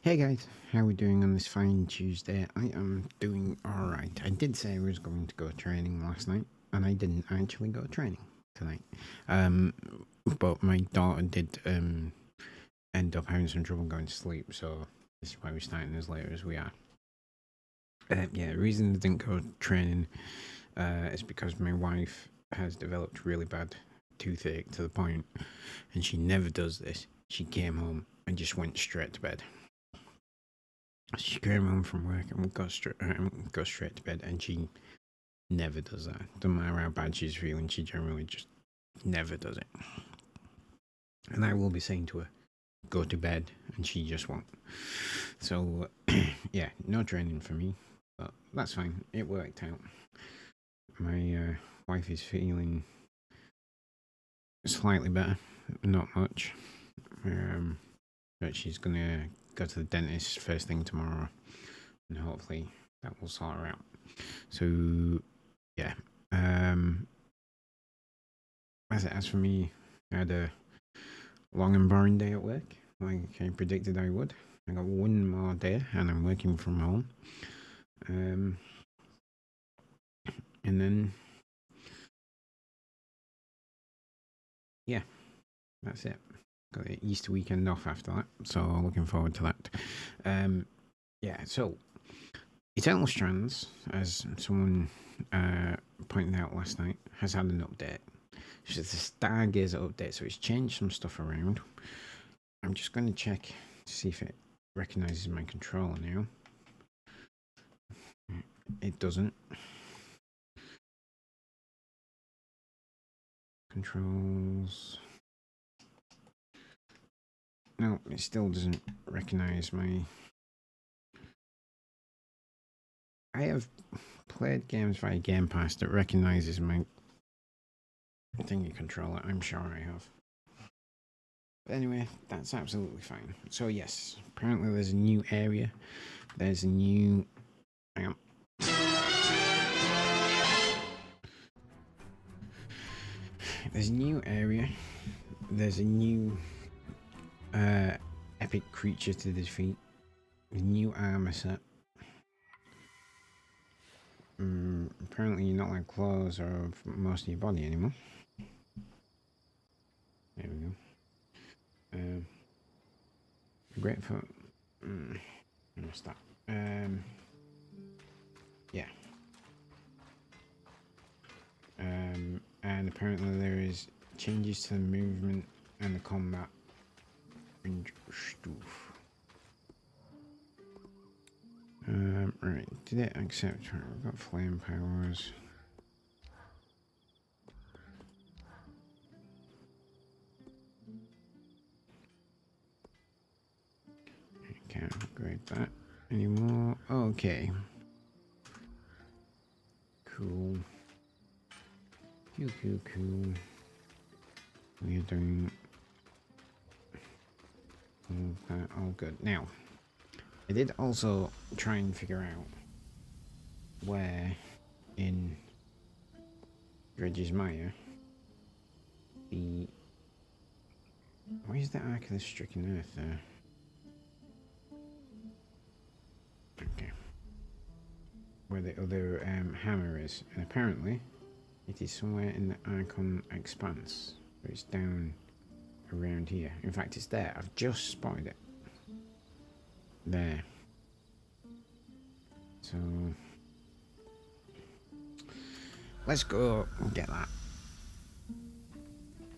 Hey guys, how are we doing on this fine Tuesday? I am doing alright. I did say I was going to go training last night, and I didn't actually go training tonight. Um, but my daughter did end up having some trouble going to sleep, so this is why we're starting as late as we are. Yeah, the reason I didn't go training is because my wife has developed really bad toothache to the point, and she never does this. She came home and just went straight to bed. She came home from work and would go straight to bed, and she never does that. Doesn't matter how bad she's feeling, she generally just never does it. And I will be saying to her, go to bed, and she just won't. So, yeah, no training for me, but that's fine. It worked out. My wife is feeling slightly better, not much. But she's gonna go to the dentist first thing tomorrow, and hopefully that will sort her out. So yeah, as for me, I had a long and boring day at work, like I predicted I would. I got one more day, and I'm working from home. And then yeah, that's it. Got the Easter weekend off after that, so looking forward to that. Yeah, so Eternal Strands, as someone pointed out last night, has had an update. It's a Stargazer update, so it's changed some stuff around. I'm just going to check to see if it recognizes my controller now. It doesn't. Controls. No, it still doesn't recognize my... I have played games via Game Pass that recognizes my thingy controller. I'm sure I have. But anyway, that's absolutely fine. So yes, apparently there's a new area. There's a new... Hang on. There's a new area. There's a new epic creature to defeat. A new armor set. Apparently you're not allowed clothes or most of your body anymore. There we go. Great for... what's that? Yeah. And apparently there is changes to the movement and the combat stuff. Right, did it accept her? We've got flame powers. Can't upgrade that anymore. Okay. Cool. Cool. We are doing all that, all good. Now, I did also try and figure out where in Dredge's Maya the... Why is the Ark of the Stricken Earth there? Okay. Where the other hammer is. And apparently it is somewhere in the Archon Expanse. So it's down around here. In fact, it's there. I've just spotted it. There. So let's go get that.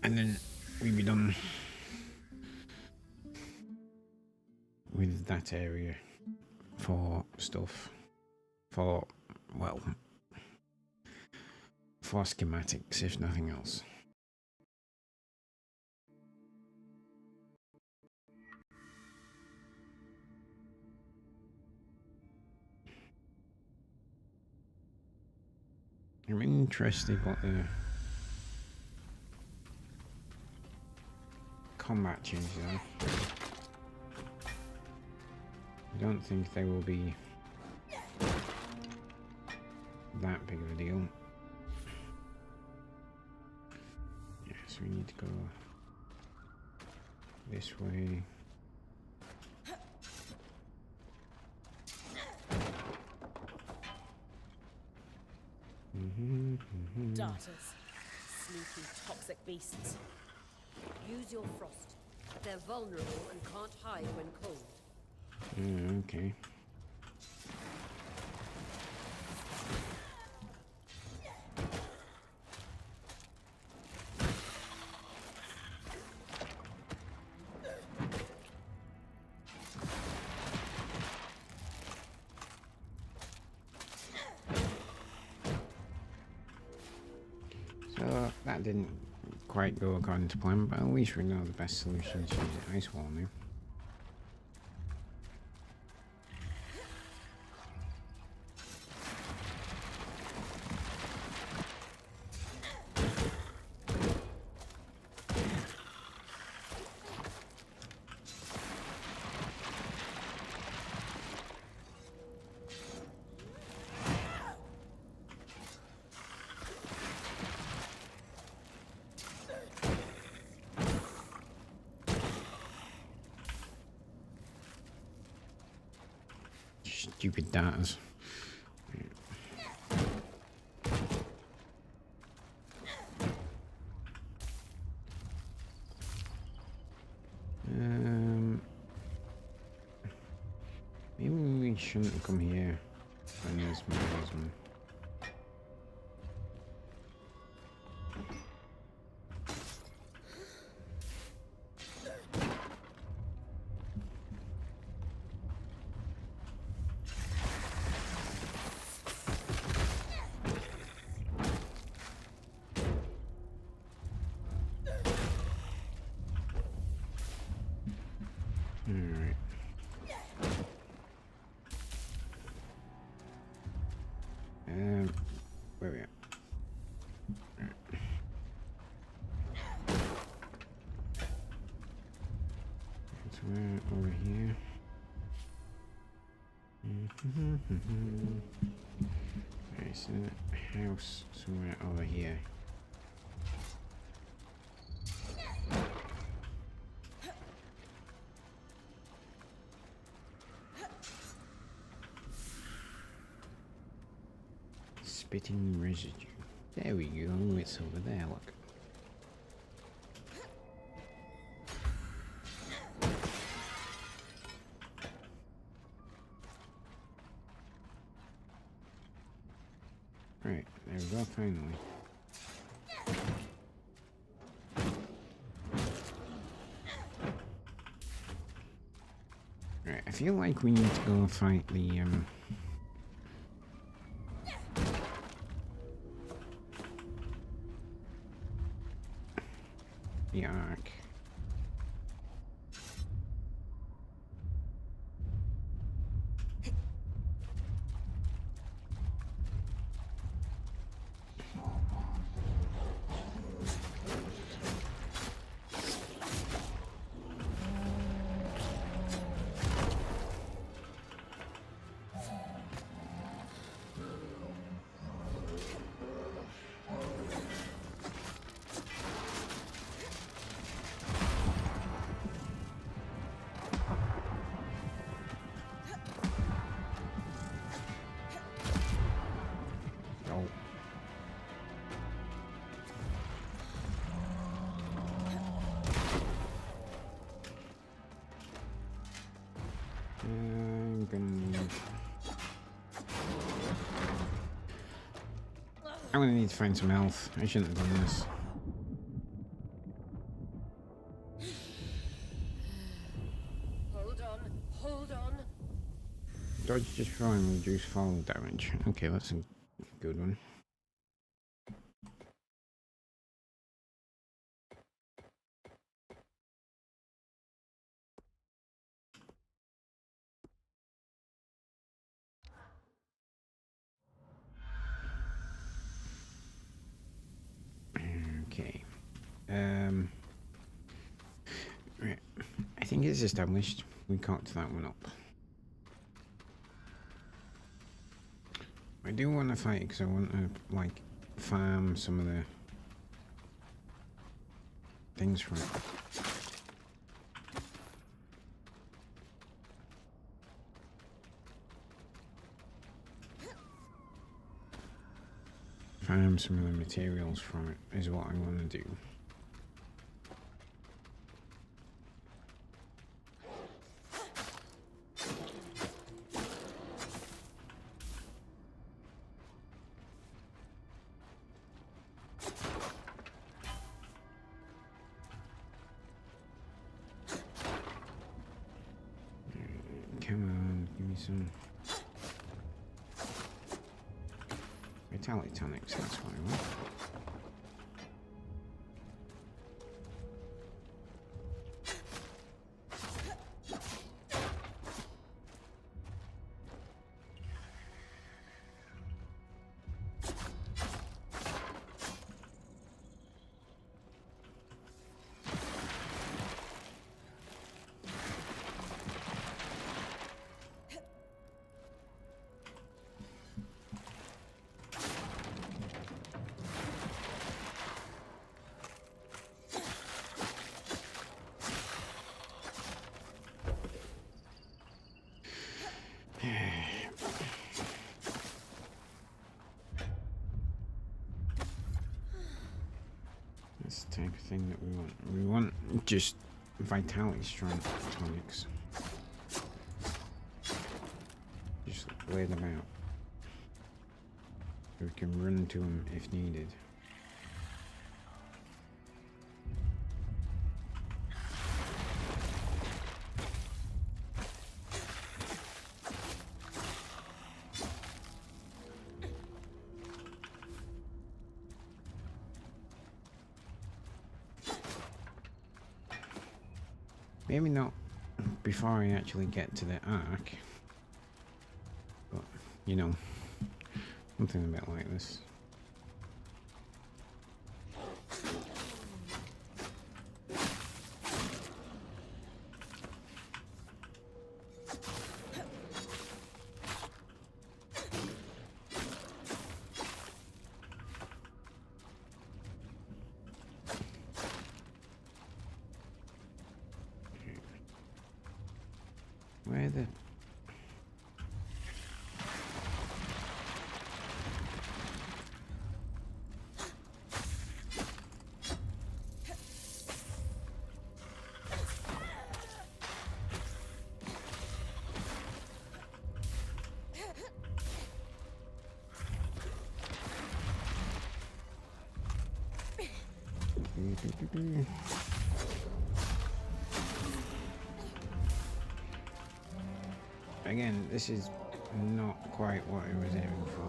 And then we'll be done with that area for stuff. For, well, for schematics, if nothing else. I'm interested what the combat changes are. I don't think they will be that big of a deal. Yeah, so we need to go this way. starters. Sneaky, toxic beasts. Use your frost. They're vulnerable and can't hide when cold. Okay. So that didn't quite go according to plan, but at least we know the best solution to use Ice Wall now. Stupid darters. Maybe we shouldn't come here when there's mechanism. Alright. Where we at? Right. So we're over here. Alright, so that house somewhere over here. Spitting residue. There we go. It's over there. Look. Right, there we go. Finally. Right, I feel like we need to go fight the arc. I'm gonna need to find some health. I shouldn't have done this. Hold on, hold on. Dodge, destroy, and reduce fall damage. Okay, that's a good one. Okay. Right. I think it's established. We cocked that one up. I do want to fight because I want to, like, farm some of the things from it. farm some of the materials from it is what I want to do. Come on, give me some vitality tonics, that's what I want. That's the type of thing that we want. We want just vitality strength tonics. Just lay them out. So we can run to them if needed. Maybe not before I actually get to the arc, but you know, something a bit like this. Where the... Again, this is not quite what I was aiming for.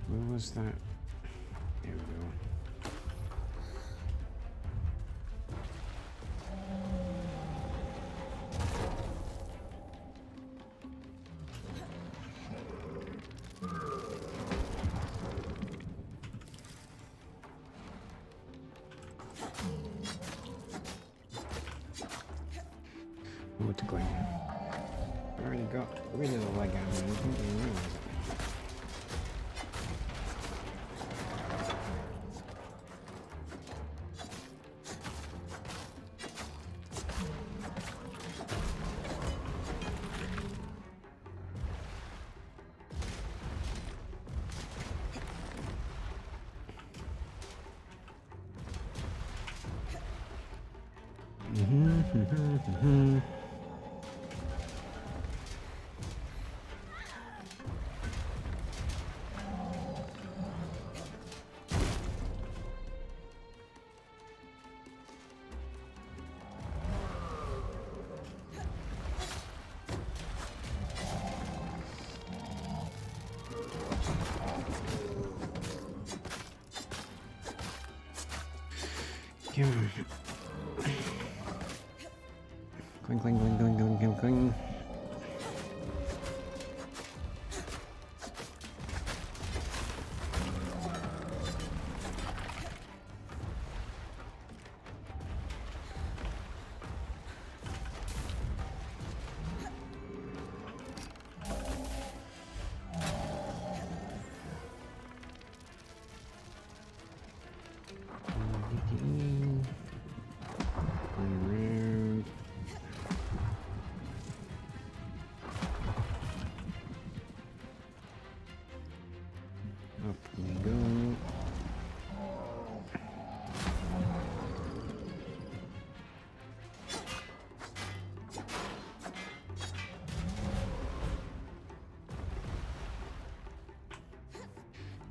Where was that? There we go. What to go? I already got rid of the leg armor. I didn't even realize it. Cling, cling, cling, cling, cling, cling, cling.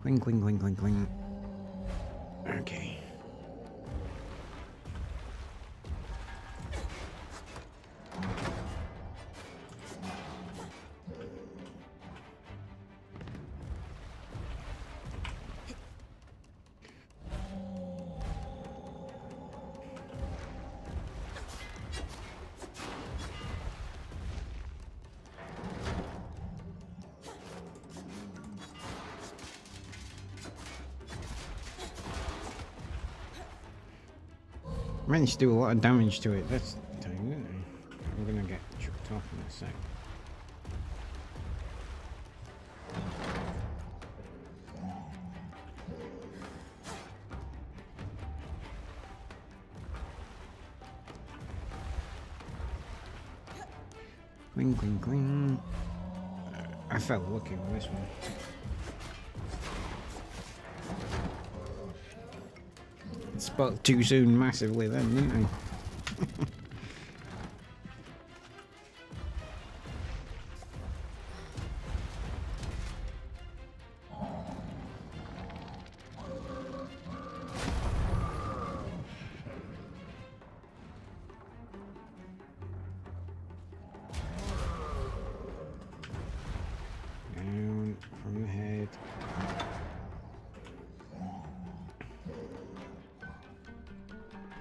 Cling, cling, cling, cling, cling. Okay. Managed to do a lot of damage to it this time, didn't I? I'm gonna get chucked off in a sec. Cling, cling, cling. I felt lucky with this one. Spoke too soon massively then, didn't I? Down from the head.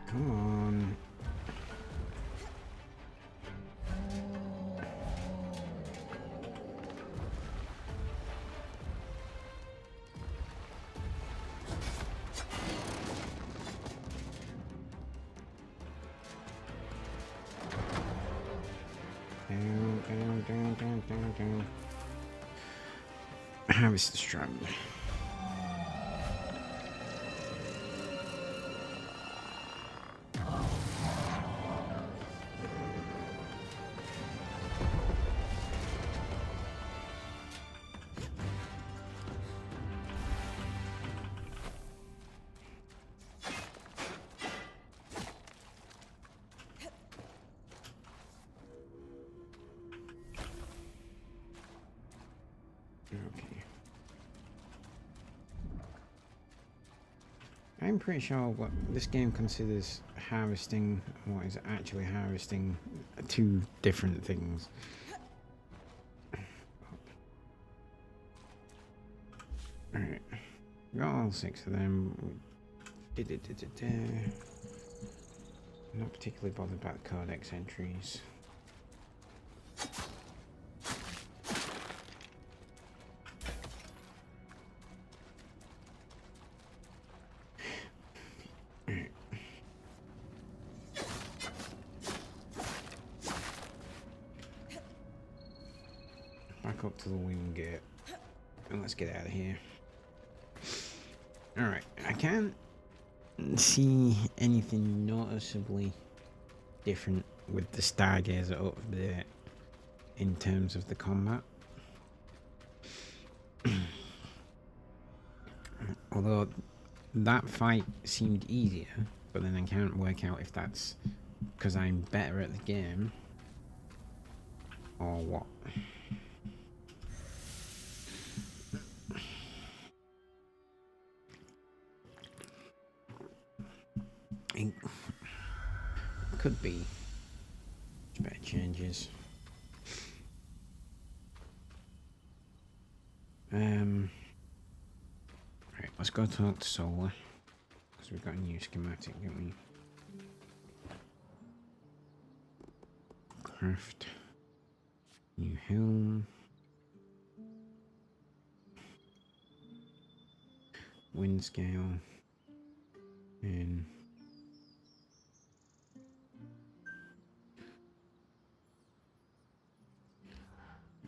Come on. Down, down, down, down, down, down. Harvest the strand. Okay. I'm pretty sure what this game considers harvesting and what is actually harvesting are two different things. Alright. Got all 6 of them. Not particularly bothered about the codex entries. Back up to the wing gate. And let's get out of here. Alright, I can't see anything noticeably different with the Stargazer up there in terms of the combat. Although that fight seemed easier, but then I can't work out if that's because I'm better at the game or what. It could be better changes. Right, let's go talk to Solar because we've got a new schematic, don't we? Craft new helm, wind scale, and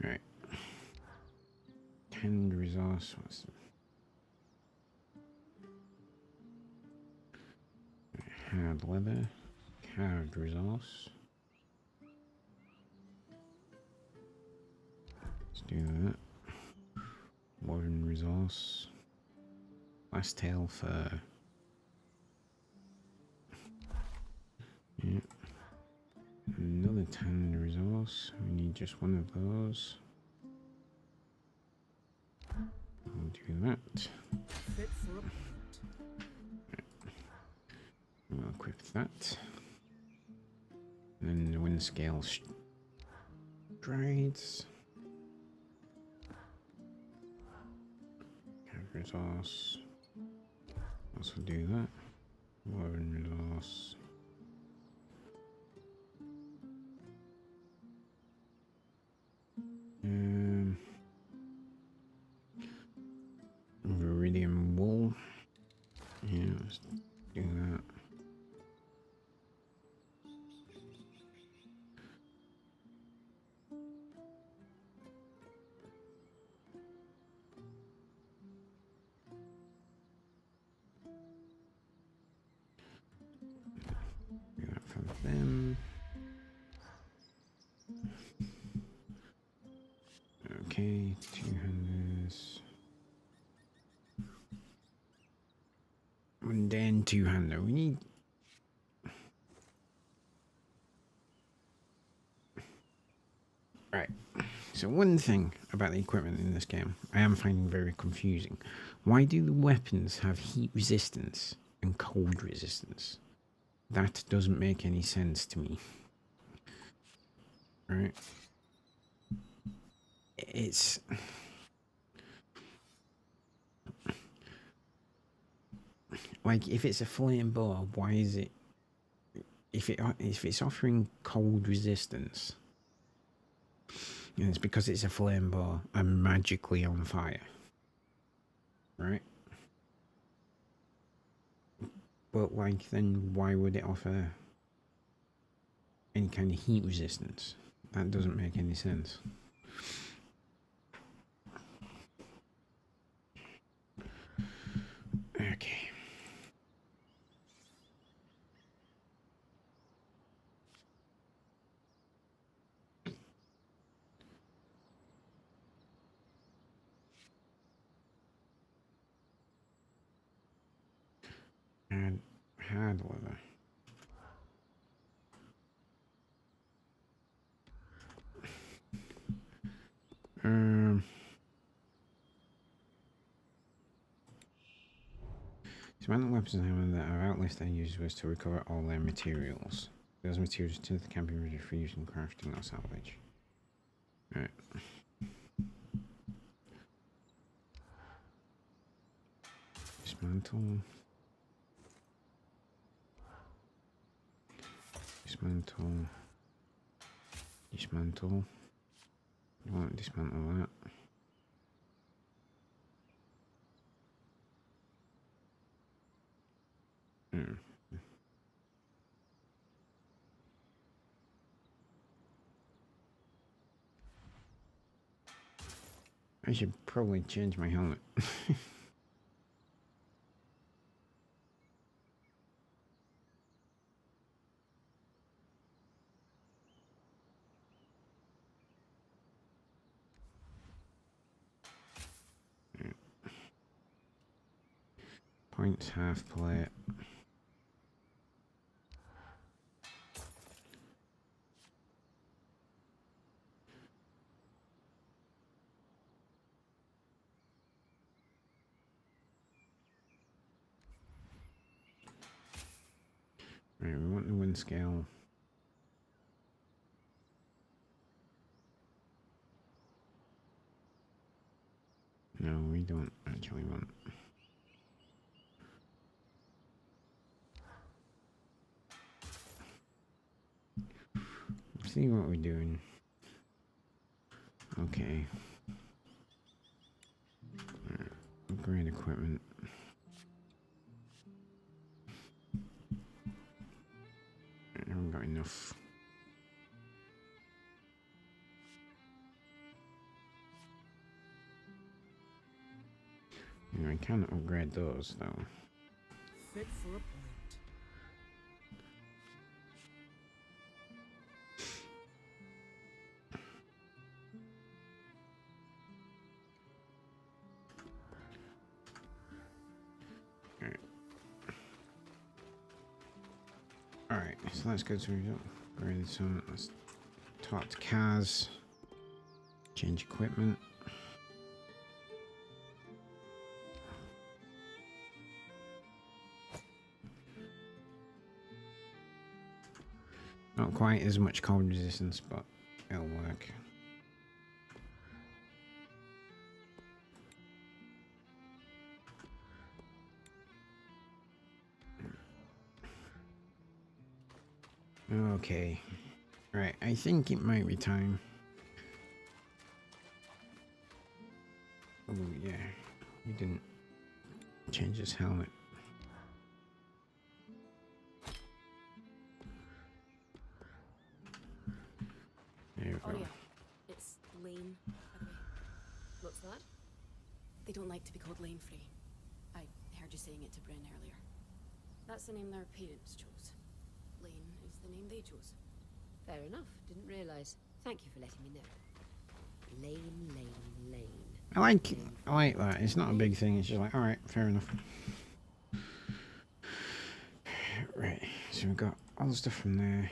right. Tanned resource. What's hard leather? Hard resource. Let's do that. Modern resource. Last tail fur. Yeah. Another tanned resource. We need just one of those. We'll do that. Fit for a point. We'll equip that. And then the wind scale strides. Resource. Also do that. Woven resource. Viridian wool. Yeah, let's do that. Do that for them. Okay, 200s. And then 200. We need. Right. So one thing about the equipment in this game I am finding very confusing. Why do the weapons have heat resistance and cold resistance? That doesn't make any sense to me. Right? It's like, if it's a flame bow, why is it, if it's offering cold resistance, and it's because it's a flame bow and magically on fire, right? But like, then why would it offer any kind of heat resistance? That doesn't make any sense. Okay. And hard leather. So one of the weapons and ammo that our outlist I used was to recover all their materials. Those materials to the camp be ready for use in crafting or salvage. Alright. Dismantle. Dismantle. Dismantle. You want to dismantle that. I should probably change my helmet. Points, half plate. Right, we want the wind scale. No, we don't actually want. See what we're doing. Okay. Right. Upgrade equipment. I haven't got enough. You know, I can upgrade those though. Fit for a point. Alright, so let's go through upgrade some. Let's talk to Kaz. Change equipment. Not quite as much cold resistance, but it'll work. Okay. Right, I think it might be time. Oh yeah, we didn't change his helmet. There we Oh go. yeah, it's Lane, by the way. What's that? They don't like to be called lane free. I heard you saying it to Bryn earlier. That's the name their parents chose. Lane is the name they chose. Fair enough. Didn't realise. Thank you for letting me know. Lane, Lane, Lane. I like that. It's not a big thing. It's just like, all right, fair enough. Right. So we've got all the stuff from there.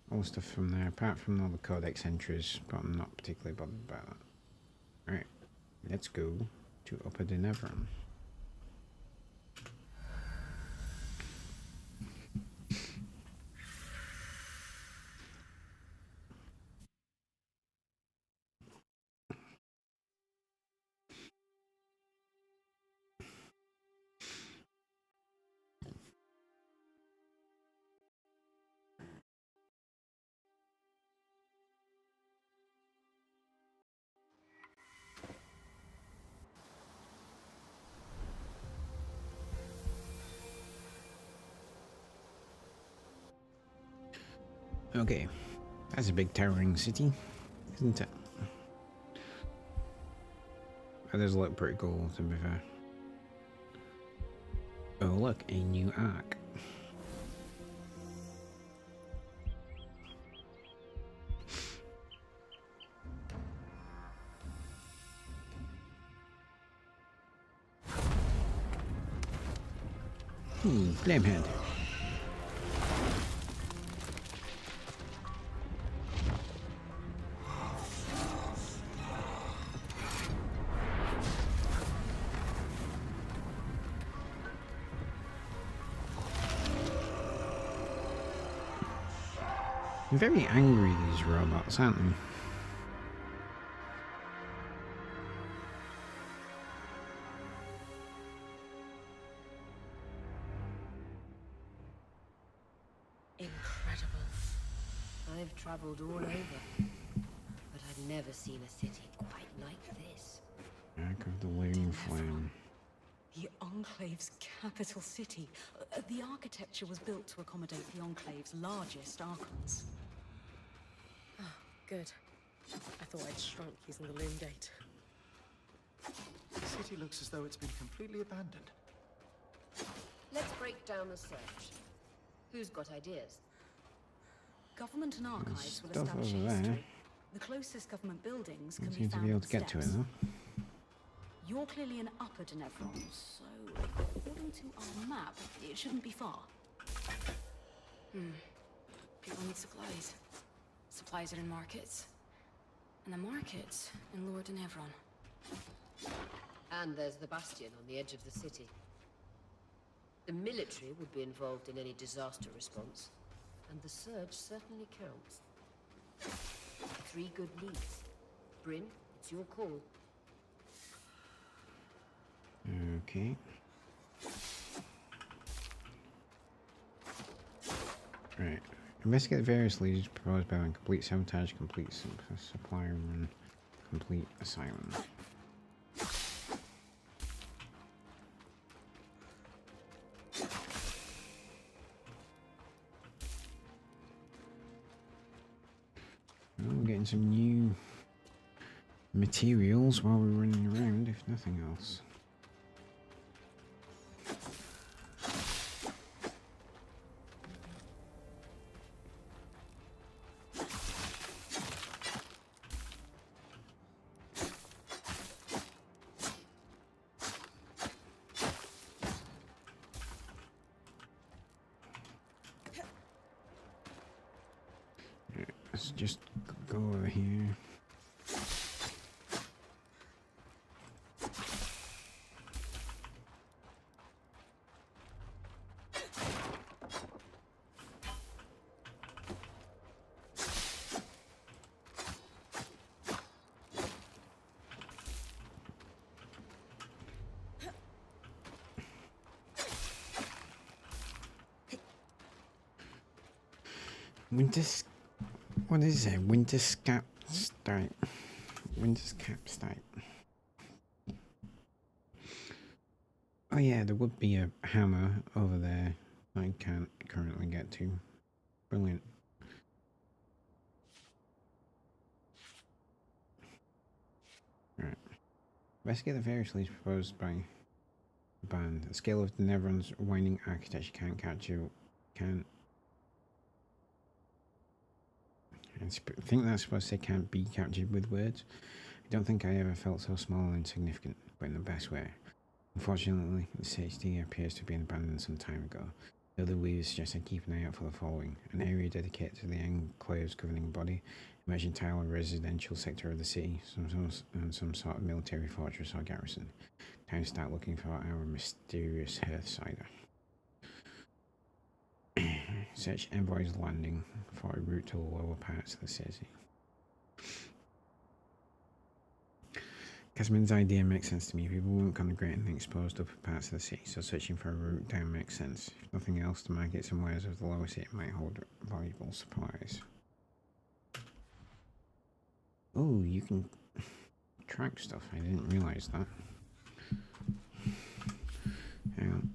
All the stuff from there, apart from all the codex entries, but I'm not particularly bothered about that. Right. Let's go to Upper Denevron. Okay, that's a big towering city, isn't it? Oh, those look pretty cool, to be fair. Oh look, a new arc. Flamehead. Very angry, these robots, aren't they? Incredible. I've travelled all over, but I've never seen a city quite like this. Arc of the Living Flame. The Enclave's capital city. The architecture was built to accommodate the Enclave's largest archons. Oh, good. I thought I'd shrunk using the loom gate. The city looks as though it's been completely abandoned. Let's break down the search. Who's got ideas? Government and archives will Stuff establish over a there. history. The closest government buildings can Don't be seem to found be able on to get to it steps. though. You're clearly in Upper Denevron, so according to our map, it shouldn't be far. People need supplies. Supplies are in markets. And the markets in Lower Denevron. And there's the bastion on the edge of the city. The military would be involved in any disaster response, and the surge certainly counts. 3 good leads. Bryn, it's your call. Okay. Right. Investigate various leads proposed by one. Complete sabotage, complete supply run, complete asylum. Well, we're getting some new materials while we're running around, if nothing else. Let's just go over here. Winter's... What is it? Winter's cap start. Winter's cap start. Oh yeah, there would be a hammer over there I can't currently get to. Brilliant. Right. Investigate the various leads proposed by the band. The scale of the Neverland's winding architecture can't capture... Can't... I think that's supposed to say can't be captured with words. I don't think I ever felt so small and insignificant, but in the best way. Unfortunately, the city appears to have been abandoned some time ago. The other leaders suggest I keep an eye out for the following. An area dedicated to the enclave's governing body, emerging tile and residential sector of the city, some sort of military fortress or garrison. Time to start looking for our mysterious Hearthsider. Search Envoy's Landing for a route to the lower parts of the city. Casman's idea makes sense to me. People won't congregate in the exposed upper parts of the city, so searching for a route down makes sense. If nothing else, the markets and wares of the lower city might hold valuable supplies. Oh, you can track stuff. I didn't realise that. Hang on.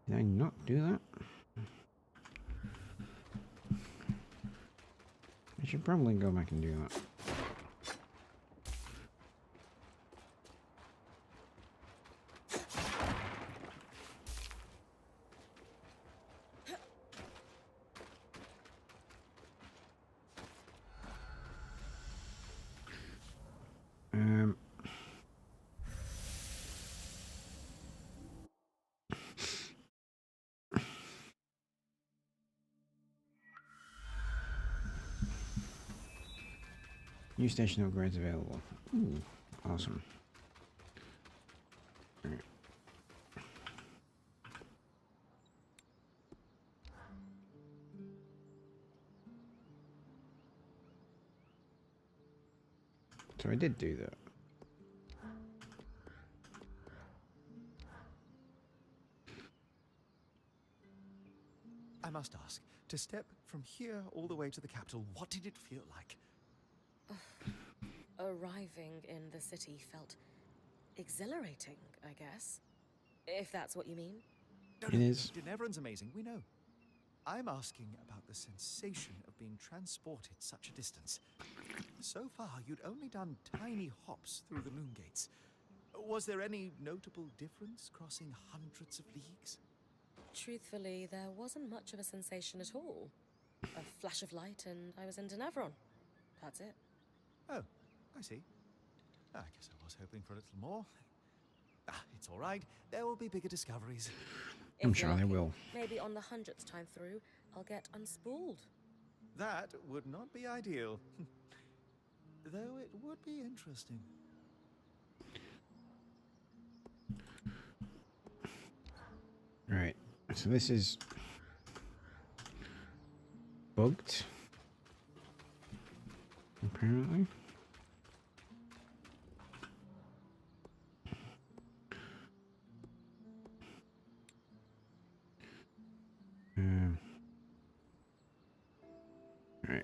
Did I not do that? I should probably go back and do that. New station upgrades available. Ooh, awesome. Right. So I did do that. I must ask, to step from here all the way to the capital, what did it feel like? Arriving in the city felt exhilarating, I guess. If that's what you mean. No, It is. Danarkage's amazing, we know. I'm asking about the sensation of being transported such a distance. So far, you'd only done tiny hops through the moon gates. Was there any notable difference crossing hundreds of leagues? Truthfully, there wasn't much of a sensation at all. A flash of light and I was in Danarkage. That's it. Oh, I see. I guess I was hoping for a little more. It's all right. There will be bigger discoveries. I'm If you're sure they lucky, will. Maybe on the 100th time through, I'll get unspooled. That would not be ideal. Though it would be interesting. Right. So this is bugged. Apparently. Right.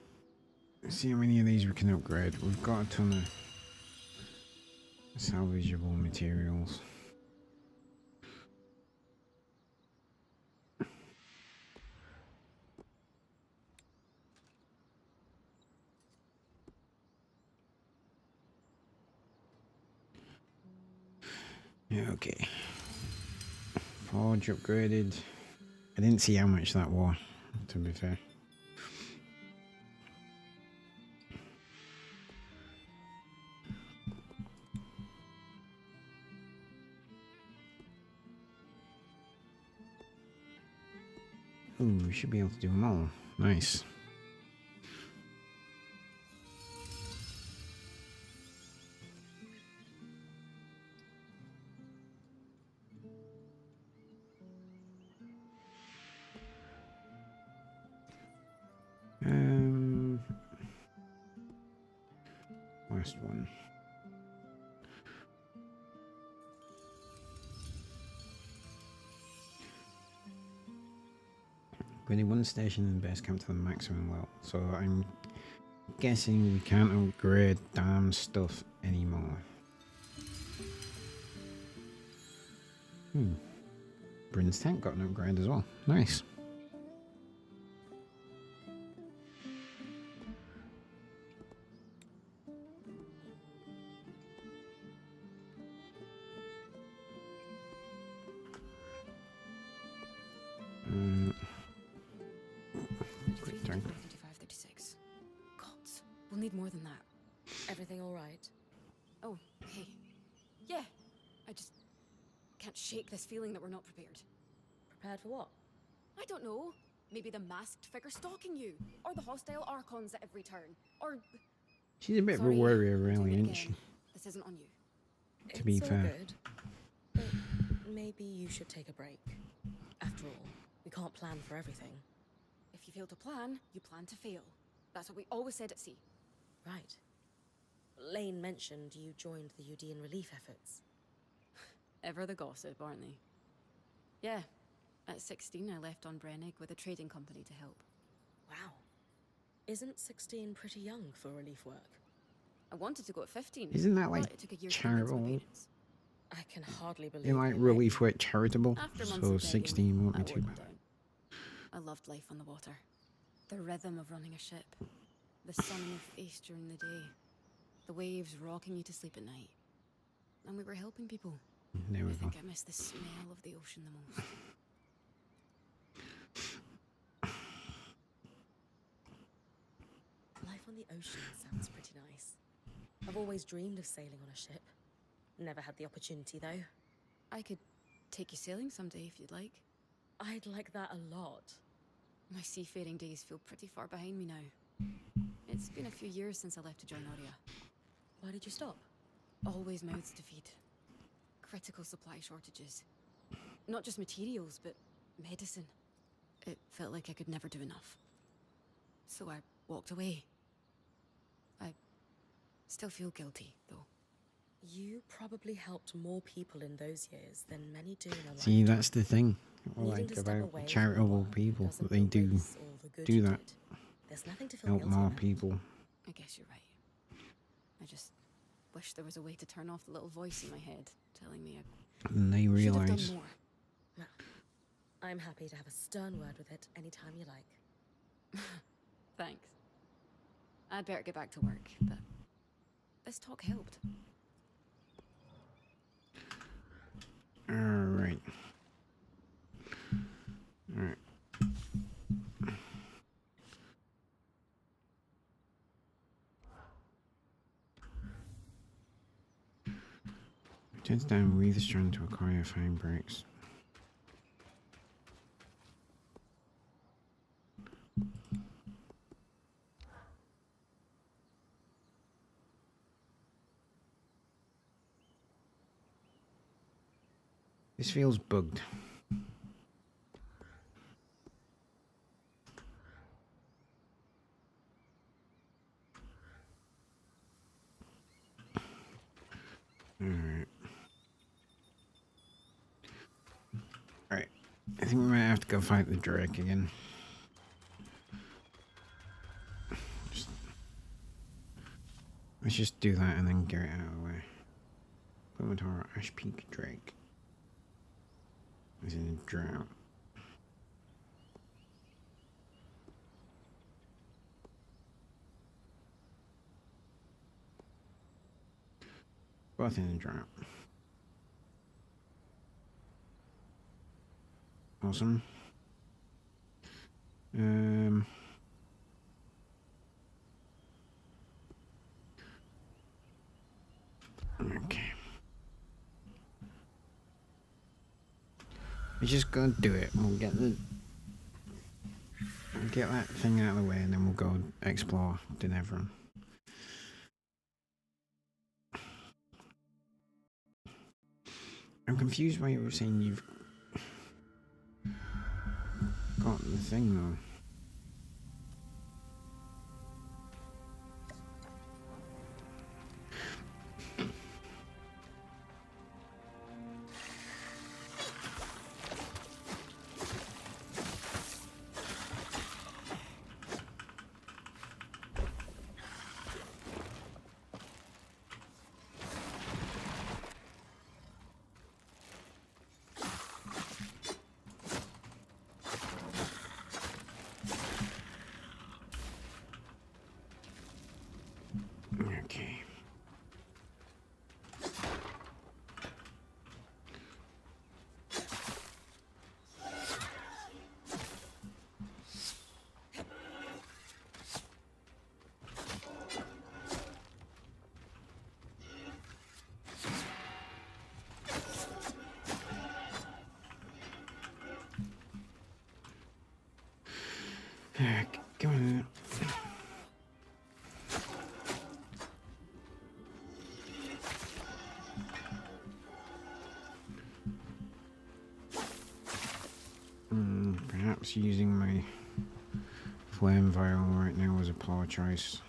Let's see how many of these we can upgrade. We've got a ton of salvageable materials. Yeah, okay. Forge upgraded. I didn't see how much that was, to be fair. Ooh, we should be able to do them all. Nice. Last one. Really one station in the base camp to the maximum level, so I'm guessing we can't upgrade damn stuff anymore. Bryn's tank got an upgrade as well. Nice. Quick turn. 35, 36. Gods, we'll need more than that. Everything all right? Oh, hey. Yeah, I just can't shake this feeling that we're not prepared. Prepared for what? I don't know. Maybe the masked figure stalking you, or the hostile archons at every turn, or... She's a bit of a Sorry, warrior, I'm doing really, it isn't again. she? This isn't on you. To be It's all fair. good. But maybe you should take a break. After all, we can't plan for everything. If you fail to plan, you plan to fail. That's what we always said at sea. Right. Lane mentioned you joined the Udean relief efforts. Ever the gossip, aren't they? Yeah. At 16, I left on Brennig with a trading company to help. Wow. Isn't 16 pretty young for relief work? I wanted to go at 15. Isn't that like but it took a year to convince my charitable? parents. I can hardly believe In like they let relief you. work charitable, After months so of begging, 16 won't I be too wore them bad. down. I loved life on the water. The rhythm of running a ship. The sun in your face during the day. The waves rocking you to sleep at night. And we were helping people. There we I go. think I miss the smell of the ocean the most. Life on the ocean sounds pretty nice. I've always dreamed of sailing on a ship. Never had the opportunity, though. I could take you sailing someday if you'd like. I'd like that a lot. My seafaring days feel pretty far behind me now. It's been a few years since I left to join Aurea. Why did you stop? Always mouths to feed. Critical supply shortages. Not just materials, but medicine. It felt like I could never do enough. So I walked away. I still feel guilty, though. You probably helped more people in those years than many do in a See, lifetime. that's the thing I Needing like to step away about from charitable work people. doesn't They do erase all the good do you that. did. There's nothing to feel help guilty more about. people. I guess you're right. I just wish there was a way to turn off the little voice in my head telling me And they I should have realise. done more. Well, I'm happy to have a stern word with it anytime you like. Thanks. I'd better get back to work, but this talk helped. Alright. Alright. Turns down breathe strand to acquire fine breaks. This feels bugged. Alright. Alright. I think we might have to go fight the Drake again. Let's just do that and then get it out of the way. Plumatour Ash Peak Drake. Is in a drought. Both in a drought. Awesome. Okay. We're just gonna do it. We'll get that thing out of the way, and then we'll go explore Danarkage. I'm confused why you were saying you've got the thing though. guess using my flame vial right now was a poor choice.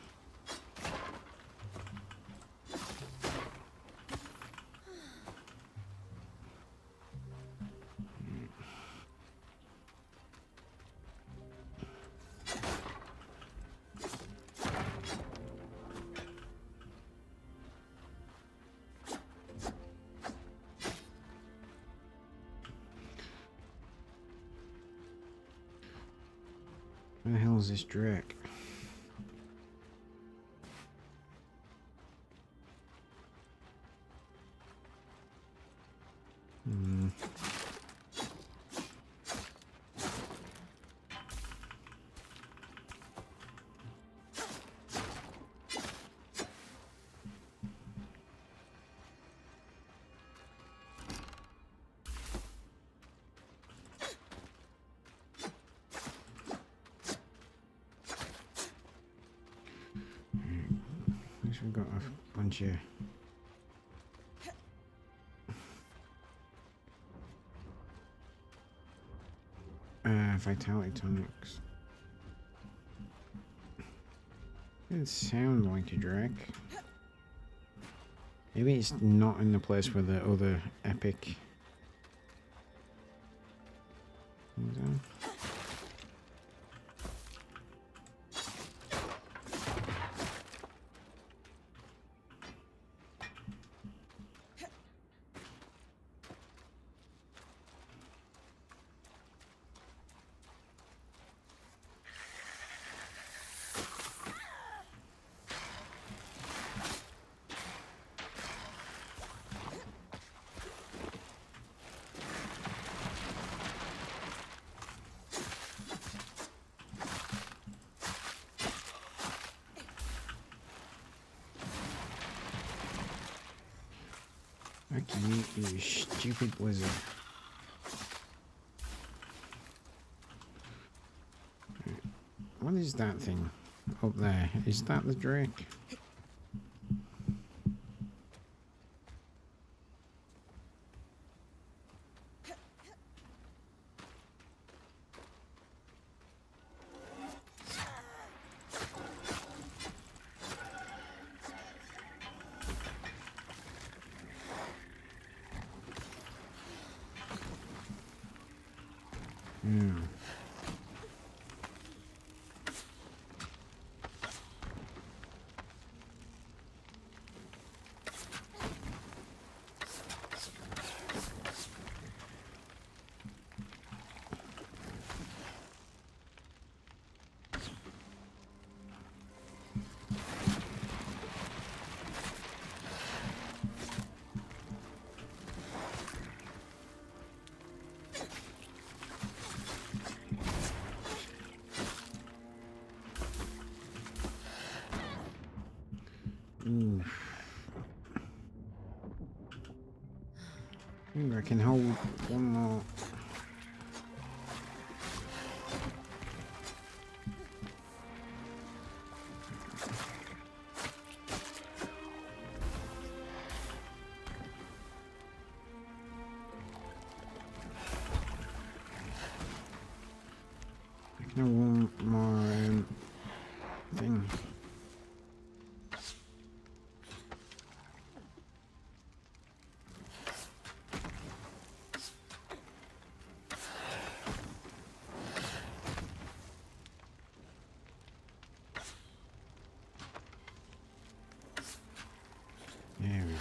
Where the hell is this Drake? We've got a bunch of vitality tonics. It sound like a Drake. Maybe it's not in the place where the other epic things are. Okay, you stupid wizard. What is that thing up there? Is that the Drake? Yeah. Ooh. I can hold one more. I can hold one more thing. There we go.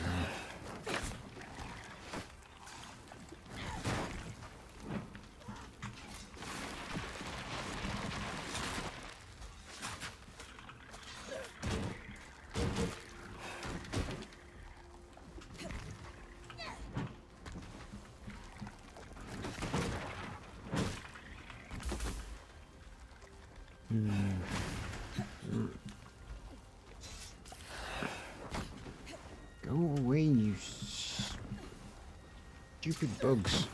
Go away, you stupid bugs.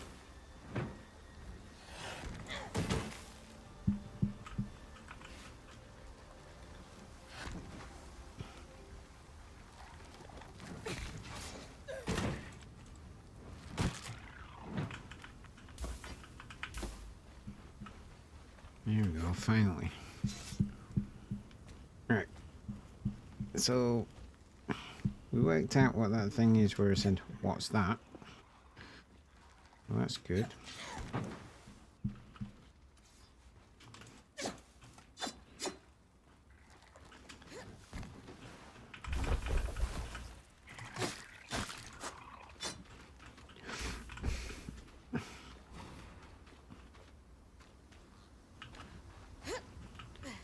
go, finally. Right. So, we worked out what that thing is where I said, what's that? Well, that's good.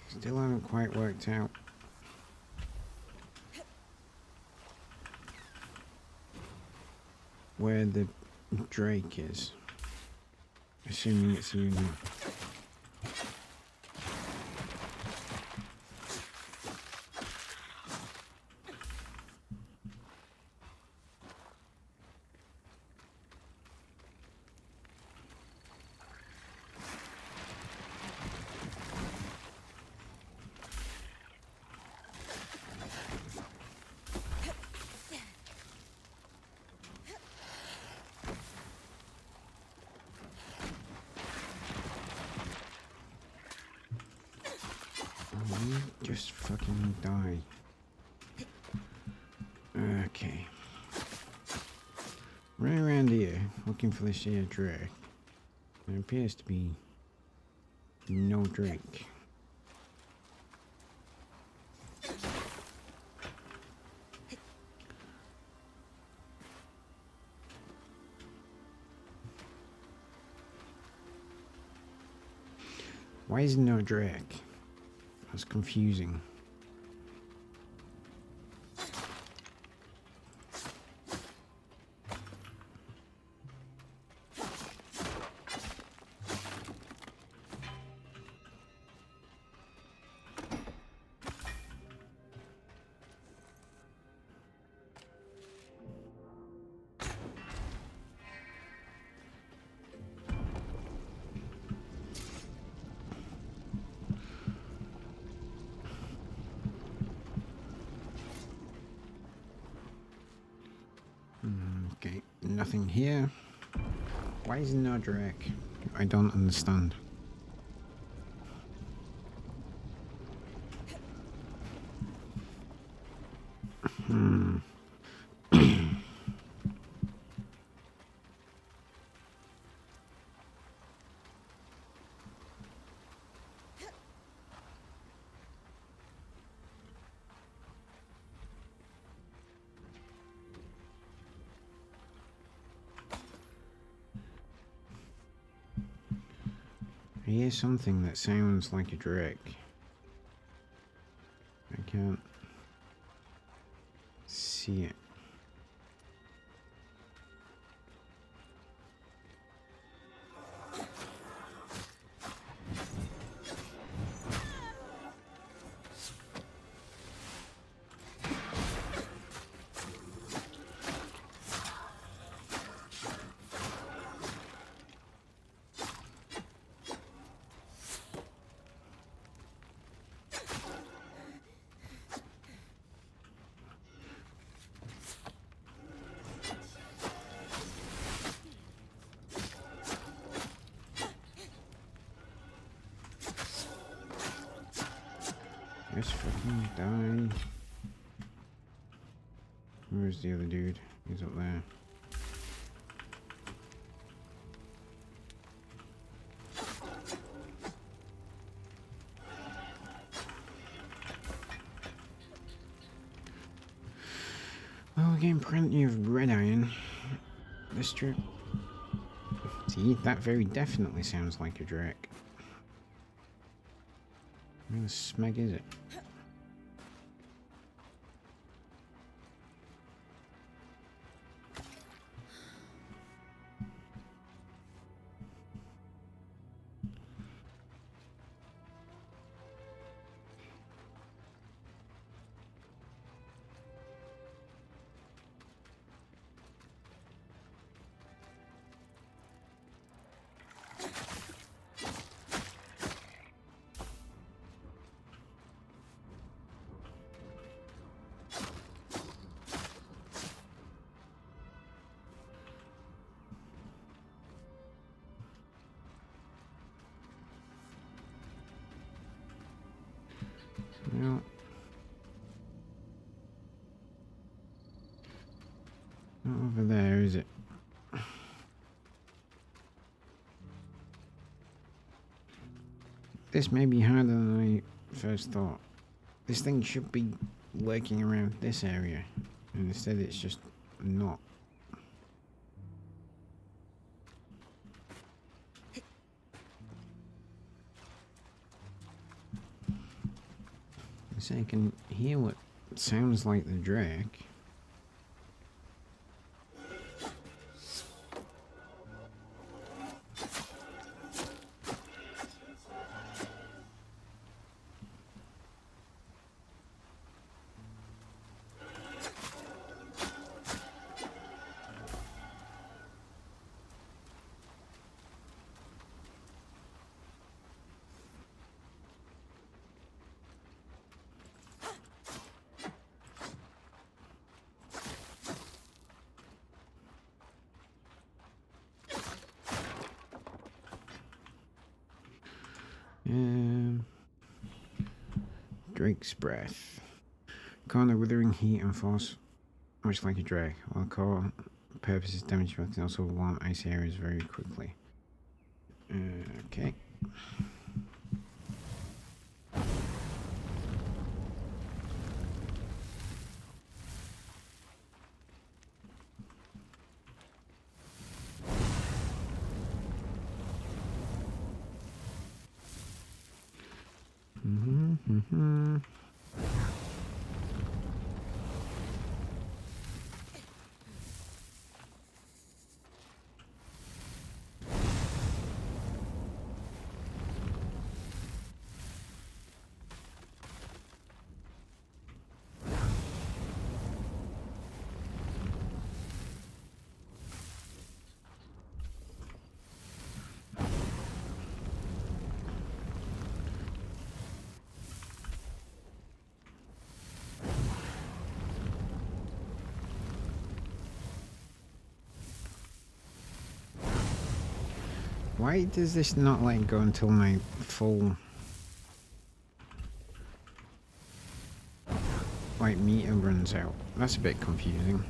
Still haven't quite worked out where the Drake is. Assuming it's Union. You just fucking die. Okay. Running around here, looking for this here Drake. There appears to be no Drake. Why is there no Drake? That's confusing. Okay, nothing here. Why is there no Drake? I don't understand. I hear something that sounds like a Drake. I can't see it. Just fucking die. Where's the other dude? He's up there. Well, we're getting plenty of red iron. This strip. See, that very definitely sounds like a Drake. Where the smeg is it? No. Not over there, is it? This may be harder than I first thought. This thing should be lurking around this area, and instead it's just not. So I can hear what sounds like the drake. Drake's breath. Core the withering heat and force, much like a drake. While core purpose is damage, but can also warm icy areas very quickly. Okay. Why does this not like go until my full like meter runs out? That's a bit confusing.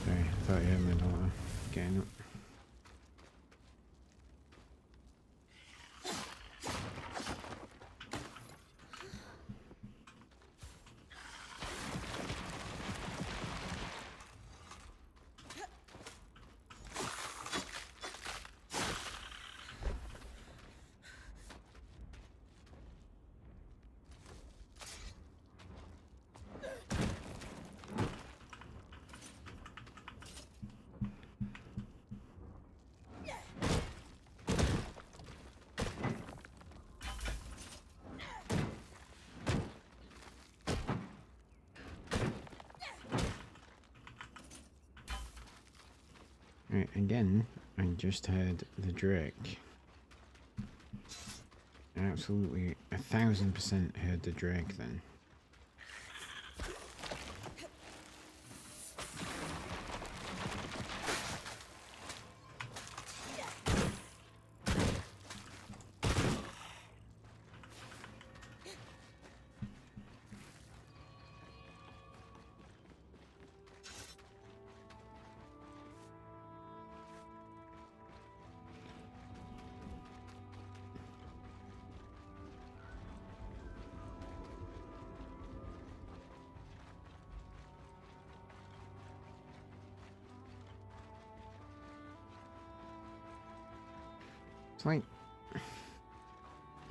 Sorry, I thought you had my daughter getting up. Right, again, I just heard the drake. I absolutely 1000% heard the drake then.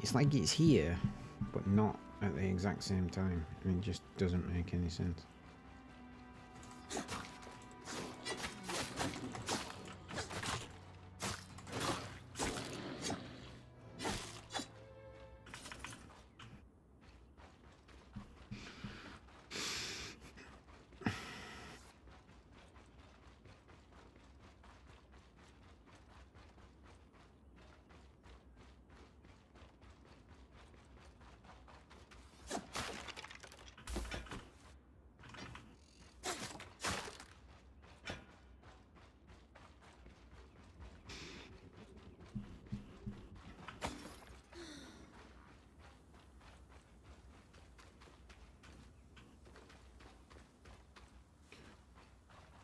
It's like it's here, but not at the exact same time. It just doesn't make any sense.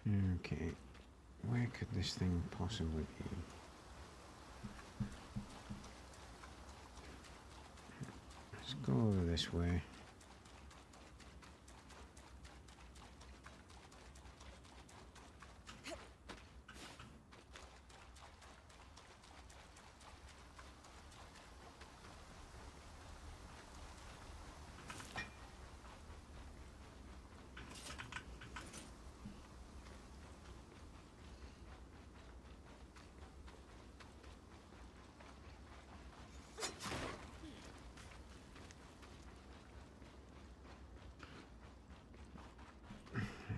Okay, where could this thing possibly be? Let's go over this way.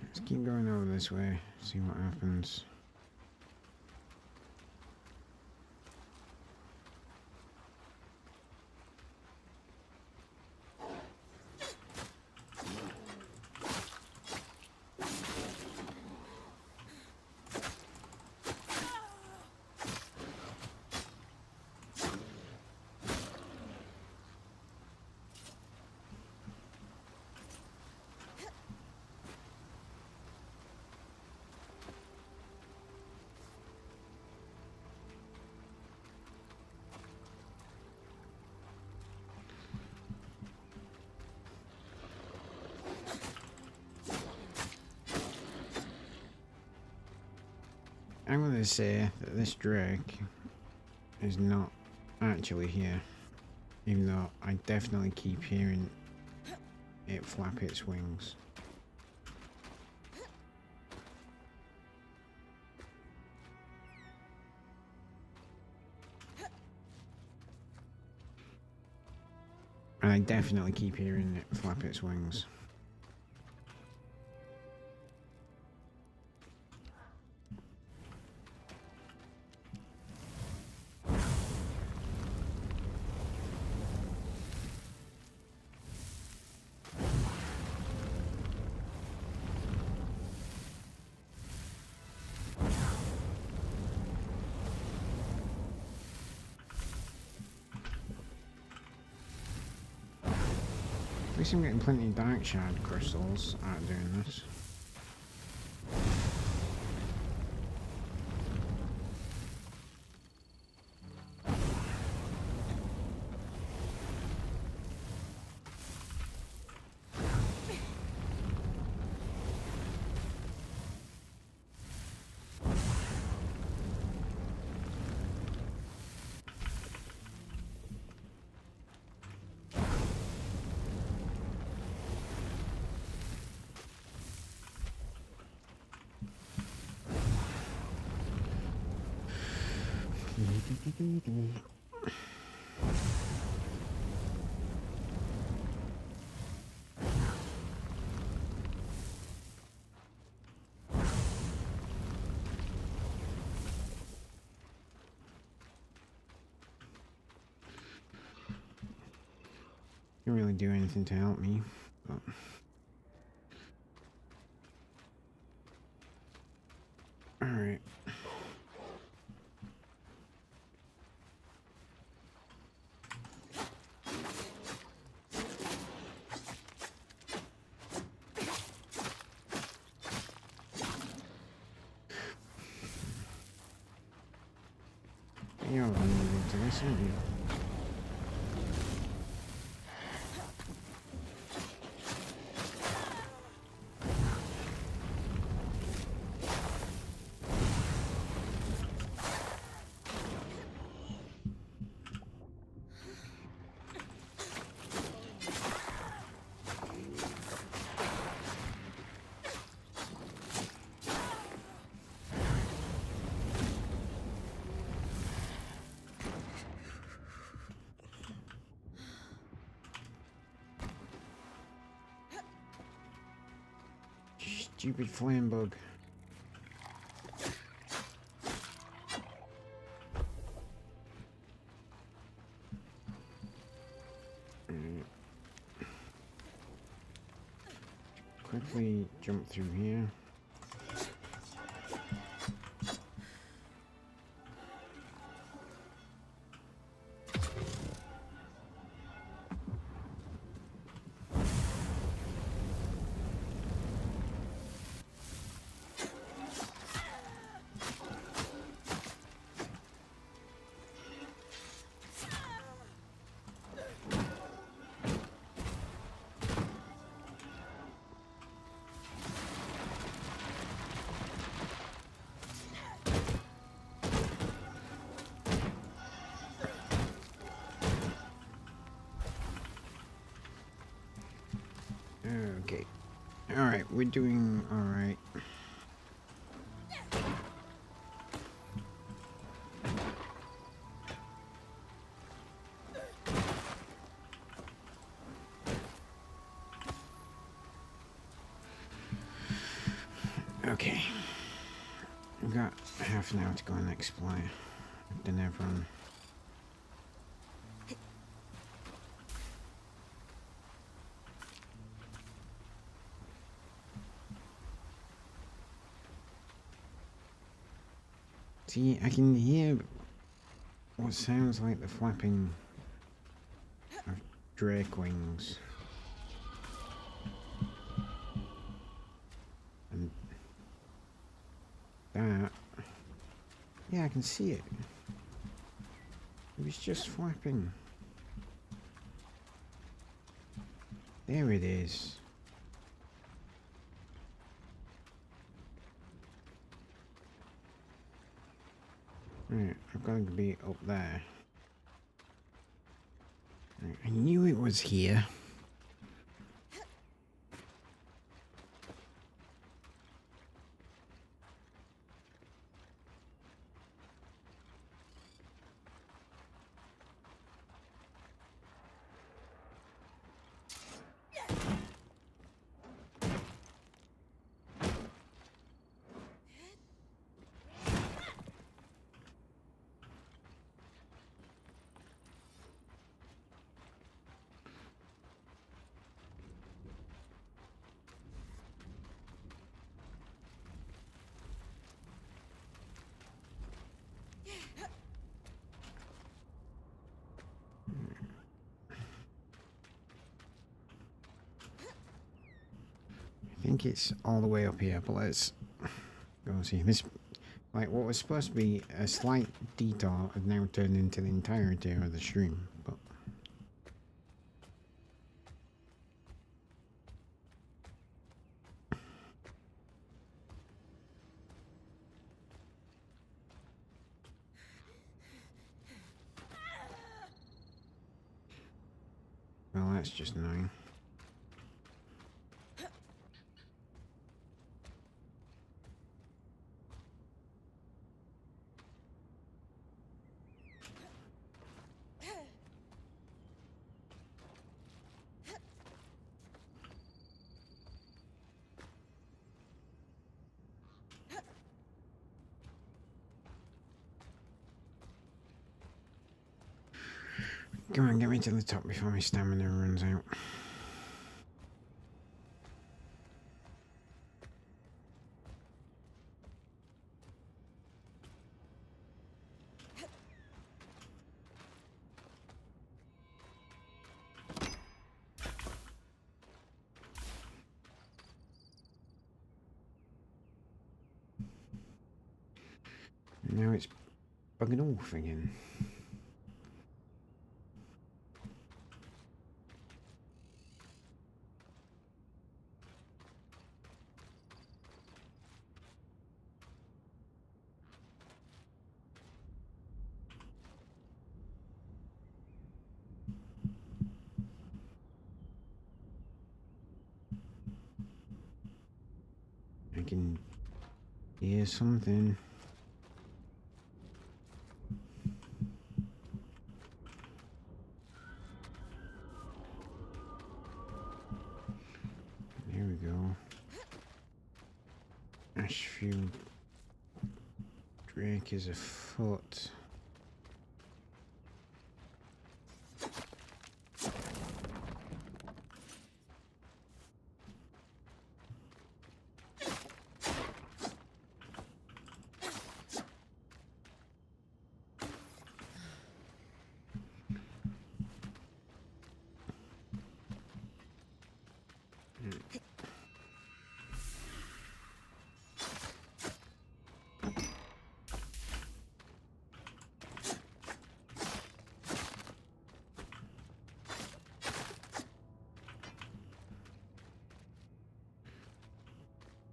Let's keep going over this way, see what happens. I'm going to say that this Drake is not actually here, even though I definitely keep hearing it flap its wings. And I definitely keep hearing it flap its wings. At least I'm getting plenty of dark shard crystals out of doing this. Didn't really do anything to help me, but alright. You're vulnerable to this, aren't you? Stupid flame bug. Quickly jump through here. Alright, we're doing alright. Okay. We've got half an hour to go and explore Danarkage. See, I can hear what sounds like the flapping of drake wings. And that... yeah, I can see it. It was just flapping. There it is. Right, I've got to be up there. Right, I knew it was here. I think it's all the way up here, but let's go and see. This, like, what was supposed to be a slight detour has now turned into the entirety of the stream, but... well, that's just annoying. Come on, get me to the top before my stamina runs out. Now it's bugging off again. I can hear something. There we go. Ashfield Drake is afoot.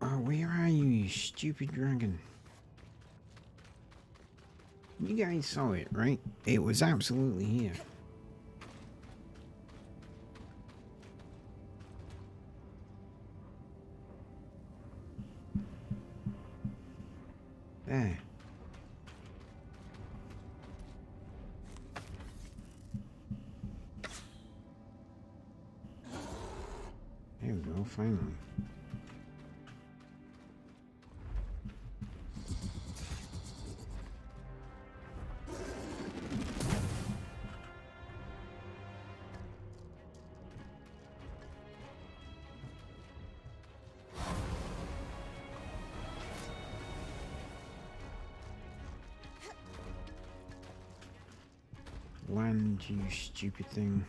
Oh, where are you, you stupid dragon? You guys saw it, right? It was absolutely here. There. There we go, finally. Land, you stupid thing.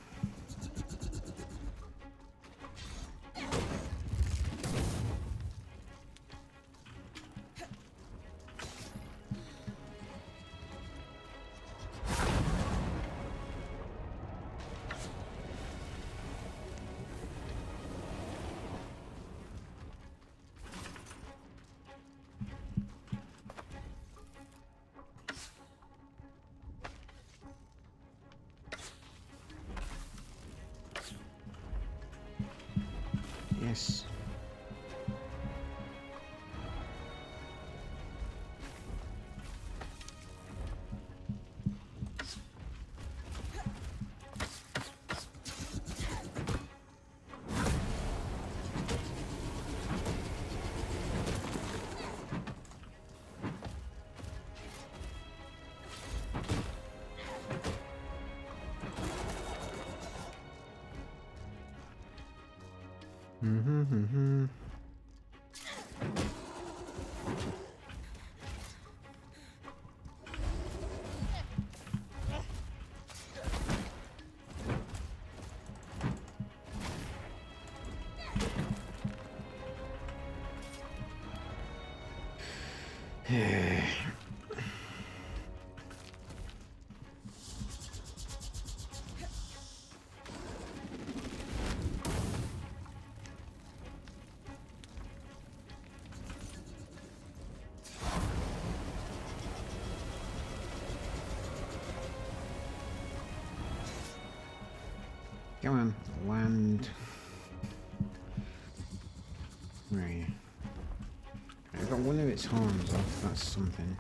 Yes. Come on, land. Right. I got one of its horns off, that's something.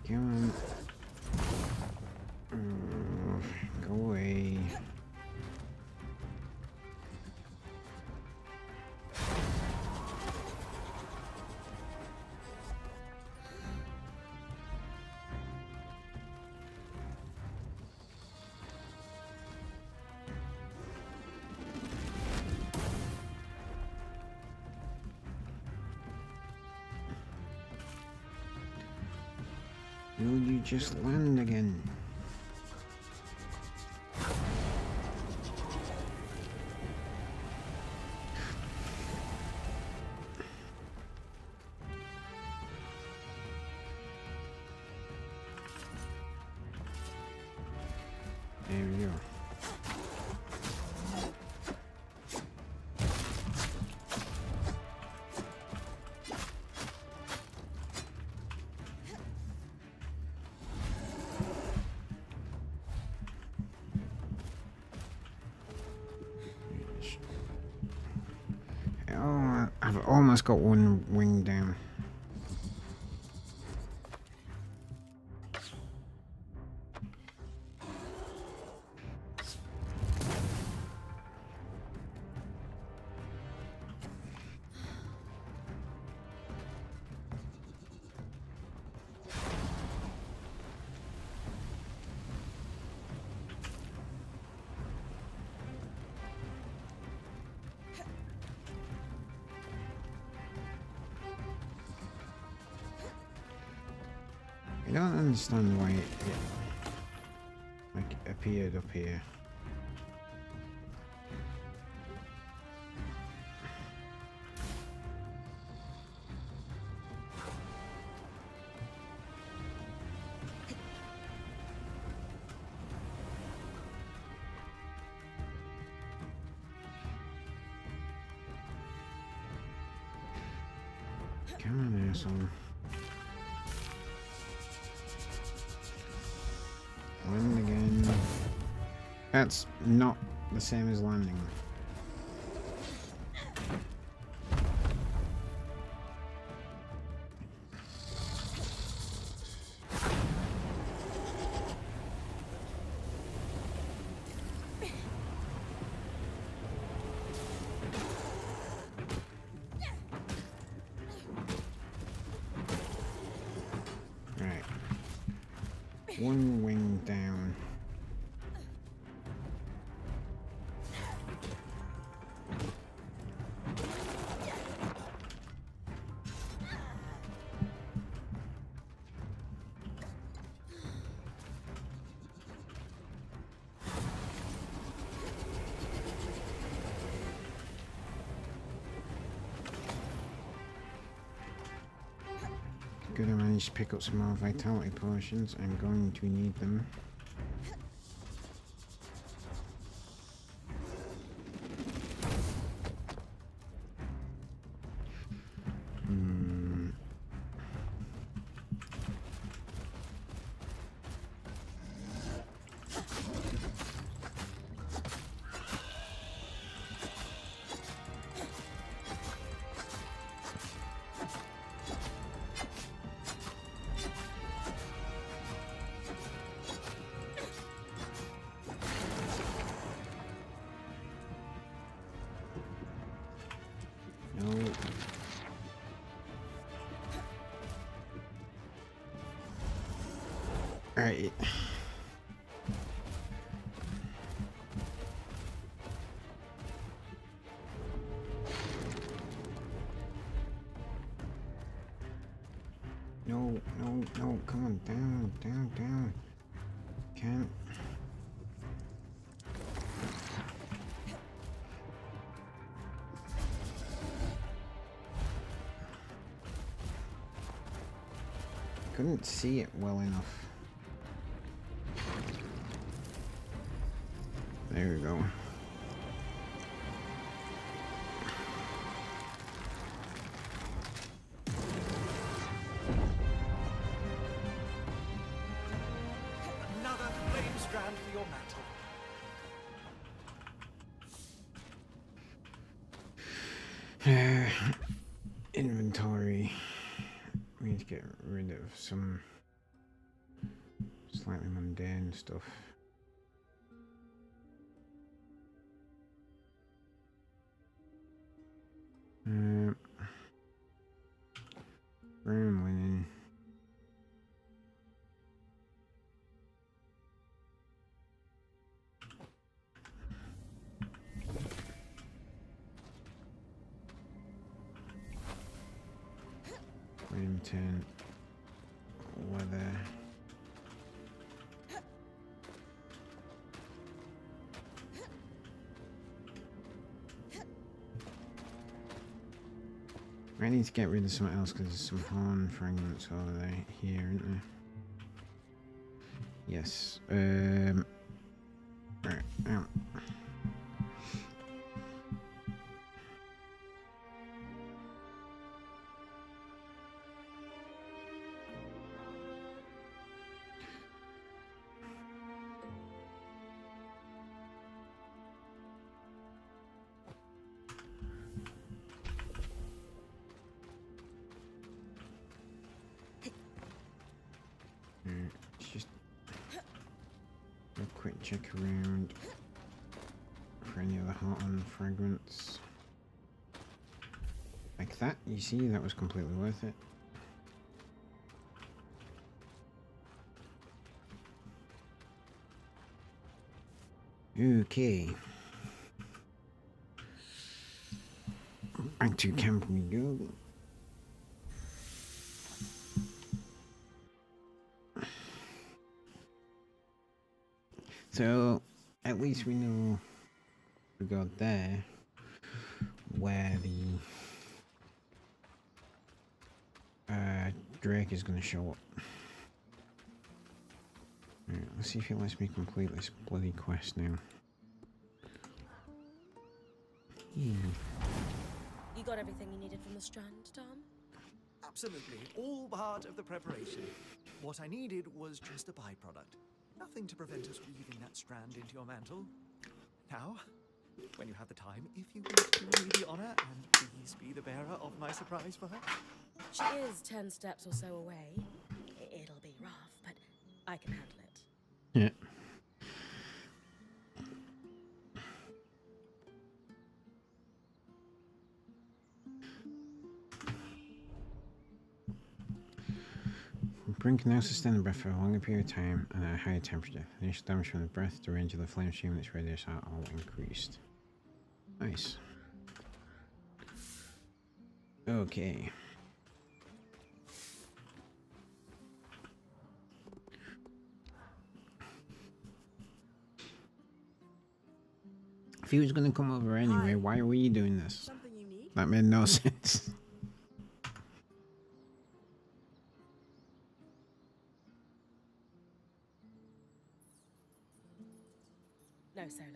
Come on. Go away. Will you just land again? There we go. Oh, I've almost got one wing down. don't understand why it like appeared up here. Come on, asshole. Land again. That's not the same as landing. Right. One wing down. Good, I managed to pick up some more vitality potions. I'm going to need them. No. Right. No, no, no, come on, down, down, down. Can't. Couldn't see it well enough. There we go. Another flame strand for your mantle. Inventory. We need to get rid of some slightly mundane stuff. Brown linen. Remington. Leather. I need to get rid of something else because there's some horn fragments over there here, isn't there? Yes. Right. Out. Just a quick check around for any other hot on fragments. Like that, you see, that was completely worth it. Okay. Back to camp we go. So at least we know we got there where the Drake is going to show up. Right, let's see if it lets me complete this bloody quest now. You got everything you needed from the Strand, Tom? Absolutely, all part of the preparation. What I needed was just a byproduct. Nothing to prevent us weaving that strand into your mantle. Now, when you have the time, if you would do me the honor and please be the bearer of my surprise for her. She is 10 steps or so away. It'll be rough, but I can handle it. Yeah. Brain can now sustain the breath for a longer period of time and at a higher temperature. Initial damage from the breath, the range of the flame stream, and its radius are all increased. Nice. Okay. If he was going to come over anyway, why were you doing this? Something you need? That made no sense. No, Solar.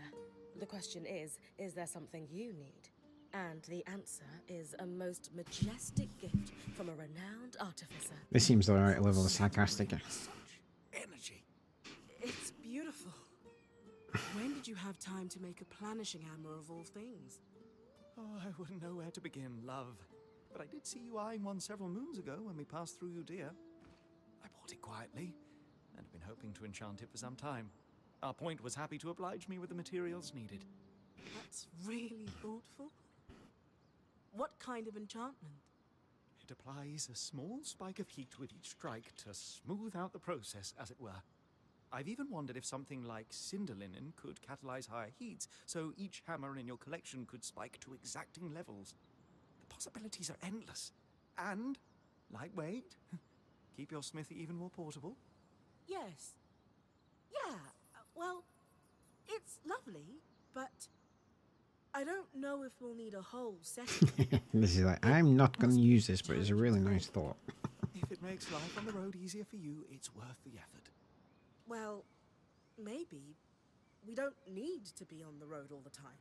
The question is there something you need? And the answer is a most majestic gift from a renowned artificer. This seems the right level of sarcastic. Such energy. It's beautiful. When did you have time to make a planishing hammer of all things? Oh, I wouldn't know where to begin, love. But I did see you eyeing one several moons ago when we passed through Udea. I bought it quietly, and have been hoping to enchant it for some time. Our point was happy to oblige me with the materials needed. That's really thoughtful. What kind of enchantment? It applies a small spike of heat with each strike to smooth out the process, as it were. I've even wondered if something like cinder linen could catalyze higher heats, so each hammer in your collection could spike to exacting levels. The possibilities are endless. And lightweight. Keep your smithy even more portable. Yes. Yeah, well, it's lovely, but I don't know if we'll need a whole set. This is like, I'm not going to use this, but it's a really nice thought. If it makes life on the road easier for you, it's worth the effort. Well, maybe we don't need to be on the road all the time.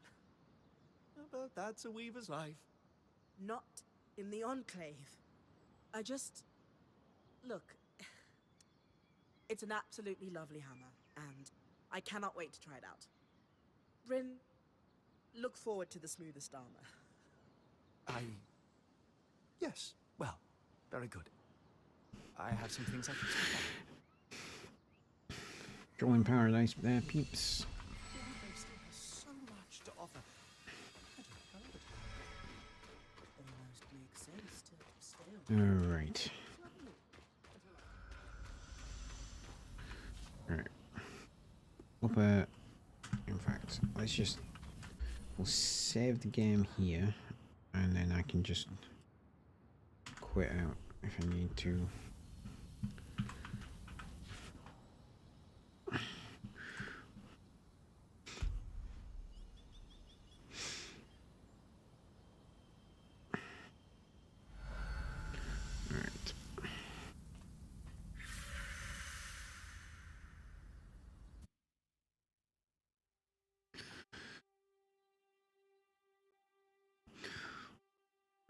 But that's a weaver's life. Not in the Enclave. Look, it's an absolutely lovely hammer, and I cannot wait to try it out. Bryn, look forward to the smoothest armor. Yes, well, very good. I have some things I can speak about. Trolling paradise there, peeps. They still have so much to offer. I don't know, but Almost makes sense to stay on. Alright. Alright. In fact, we'll save the game here, and then I can just quit out if I need to.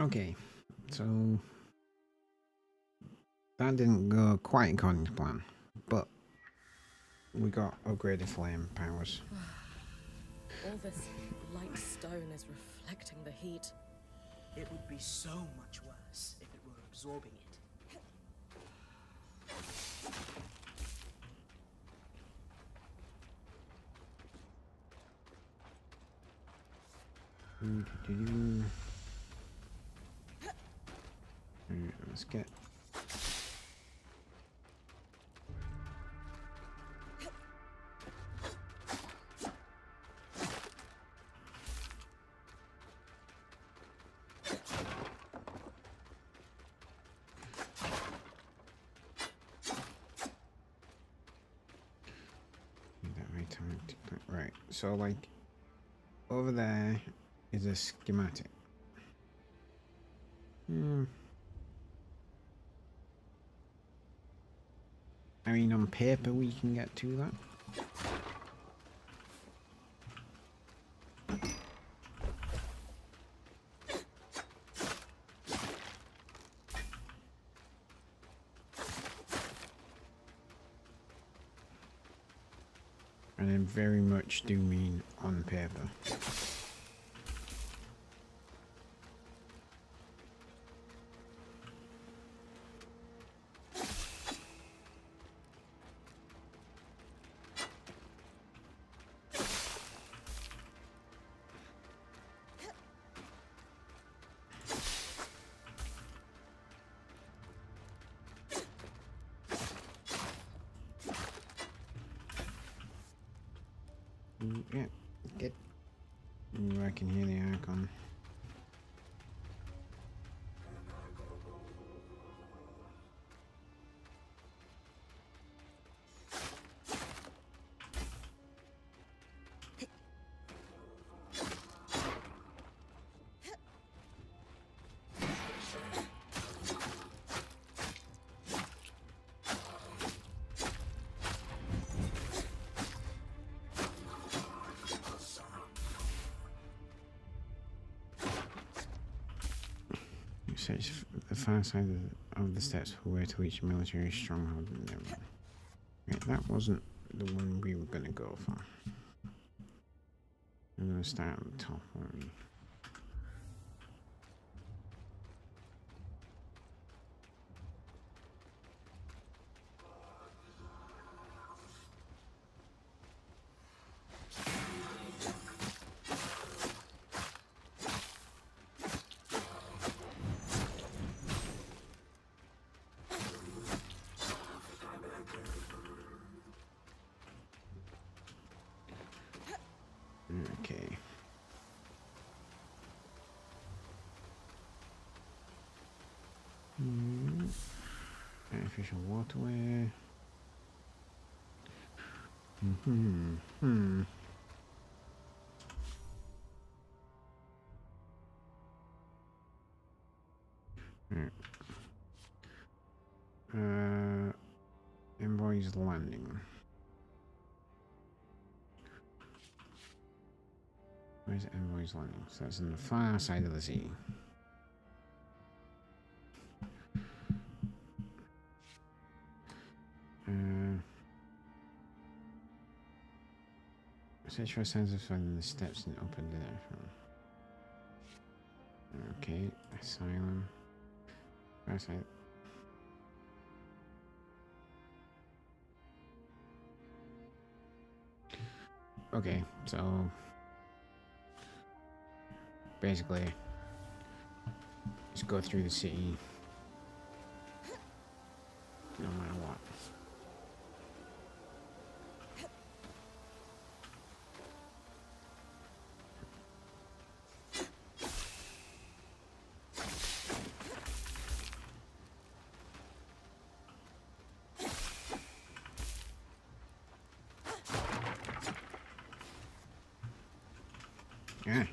Okay, so that didn't go quite according to plan, but we got upgraded flame powers. All this light stone is reflecting the heat. It would be so much worse if it were absorbing it. Alright, let's get that right time. So like over there is a schematic. I mean, on paper we can get to that. And I very much do mean on paper. Yeah, get. Ooh, I can hear the aircon. Search the far side of the steps for where to reach a military stronghold. Right, that wasn't the one we were going to go for. I'm going to start at the top, aren't we? Okay. Artificial waterway. Right. Envoy's landing. Where's Envoy's landing? So that's on the far side of the sea. Search for signs of finding the steps and open there. Okay, asylum. Far side. Okay, so basically, just go through the city, no matter what. Yeah.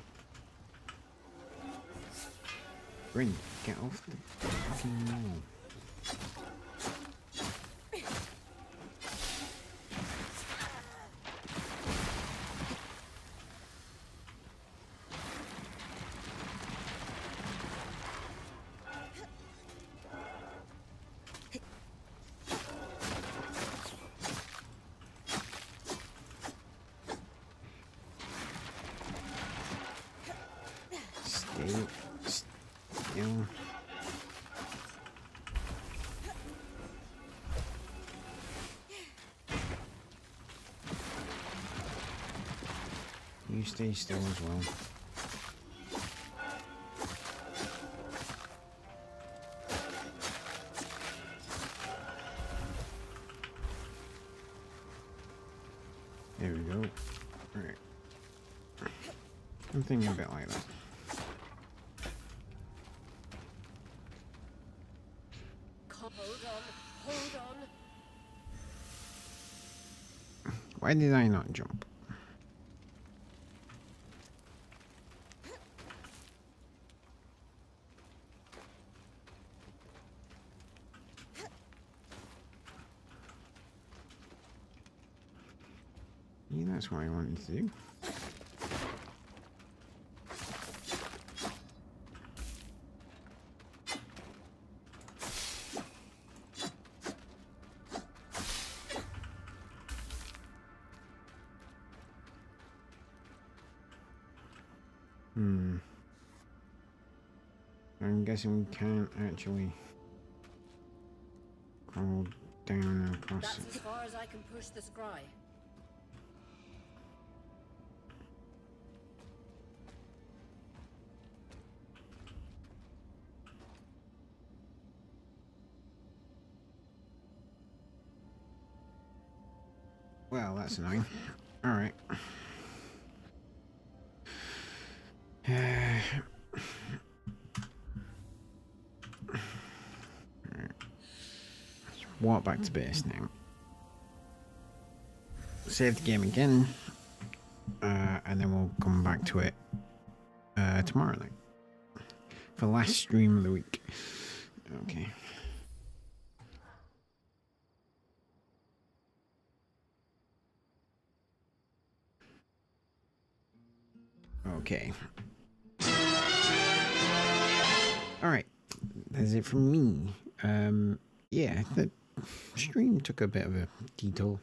Bryn, get off the fucking wall. Stay still. You stay still as well. There we go. Alright. I'm thinking a bit like that. Hold on. Why did I not jump? That's what I wanted to do. I'm guessing we can't actually crawl down across That's it. as far as I can push the scry. Well, that's annoying. Alright. Walk back to base now. Save the game again. And then we'll come back to it tomorrow night. For the last stream of the week. Okay. Okay. Alright. That's it from me. Yeah, the stream took a bit of a detour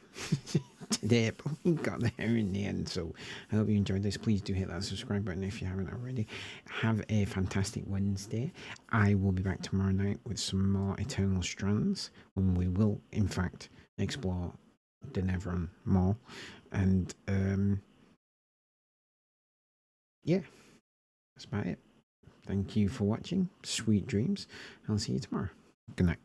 today, but we got there in the end. So I hope you enjoyed this. Please do hit that subscribe button if you haven't already. Have a fantastic Wednesday. I will be back tomorrow night with some more Eternal Strands, when we will, in fact, explore the Nevron more. And yeah, that's about it. Thank you for watching. Sweet dreams. I'll see you tomorrow. Good night.